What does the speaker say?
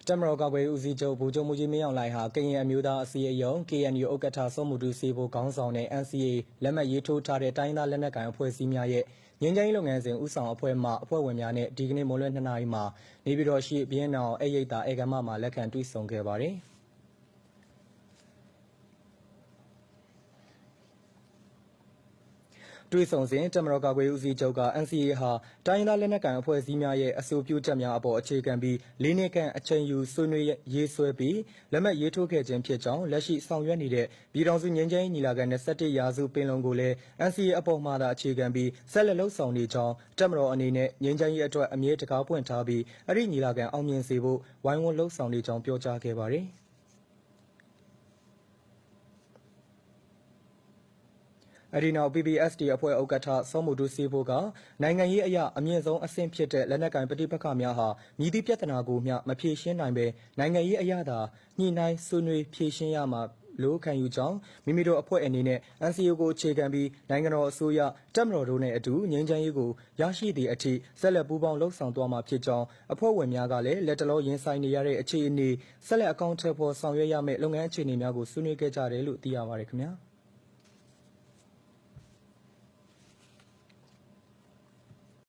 တက်မတော်ကာကွယ်ဦးစီးချုပ်ဗိုလ်ချုပ်မှုကြီးမင်းအောင်လှိုင်ဟာကရင်အမျိုးသားအစည်းအရုံး KNU ဥက္ကဋ္ဌစောမှုတူစီဖို့ခေါင်းဆောင်တဲ့ NCA လက်မှတ်ရေးထိုးထားတဲ့တိုင်းသားလက်နက်ကိုင်အဖွဲ့အစည်းများရဲ့ငြိမ်းချမ်းရေးလုပ်ငန်းစဉ်ဦးဆောင်အဖွဲ့မှအဖွဲ့ဝင်များနဲ့ဒီကနေ့မိုးလွယ်2 နာရီမှာနေပြည်တော်ရှိဘီယင်းနောင်အိရိတ်တာအေကမမှာလက်ခံတွေ့ဆုံခဲ့ပါတယ်။တွေ့ဆုံစဉ်တက်မတော်ကာကွယ်ဦးစီးချုပ်က NCA ဟာတိုင်းသားလက်နက်ကိုင်အဖွဲ့အစည်းများရဲ့အဆိုပြုချက်များအပေါ်အခြေခံပြီး၄ နှစ်ခန့်အချိန်ယူဆွေးနွေးရေးဆွဲပြီးလက်မှတ်ရေးထိုးခဲ့ခြင်းဖြစ်ကြောင်းလက်ရှိဆောင်ရွက်နေတဲ့ပြည်ထောင်စုငြိမ်းချမ်းရေးညီလာခံ21ရာစုပင်လုံကိုလည်း NCA အပေါ်မှာသာအခြေခံပြီးဆက်လက်လှုပ်ဆောင်နေကြောင်းတက်မတော်အနေနဲ့ငြိမ်းချမ်းရေးအတွက်အမြဲတကားပွင့်ထားပြီးအဲ့ဒီညီလာခံအောင်မြင်စေဖို့ဝိုင်းဝန်းလှုပ်ဆောင်နေကြောင်းပြောကြားခဲ့ပါတယ်။အဒီနောက် PPST အဖွဲ့ဥက္ကဋ္ဌစောမှုတူစီဖို့ကနိုင်ငံရေးအရာအမြင့်ဆုံးအဆင့်ဖြစ်တဲ့လက်နက်ကိုင်ပဋိပက္ခများဟာမြည်သည့်ပြဿနာကိုမျှမဖြေရှင်းနိုင်ပဲနိုင်ငံရေးအရာသာညှိနှိုင်းဆွေးနွေးဖြေရှင်းရမှာလို့ခံယူကြောင်းမိမိတို့အဖွဲ့အနေနဲ့ NCA ကိုအခြေခံပြီးနိုင်ငံတော်အစိုးရတပ်မတော်တို့နဲ့အတူငြိမ်းချမ်းရေးကိုရရှိသည့်အထိဆက်လက်ပူးပေါင်းလှုပ်ဆောင်သွားမှာဖြစ်ကြောင်းအဖွဲ့ဝင်များကလည်းလက်တလောရင်ဆိုင်နေရတဲ့အခြေအနေဆက်လက်အကောင့်ထည့်ဖော်ဆောင်ရွက်ရမယ့်လုပ်ငန်းအခြေအနေများကိုဆွေးနွေးခဲ့ကြတယ်လို့သိရပါတယ်ခင်ဗျာ။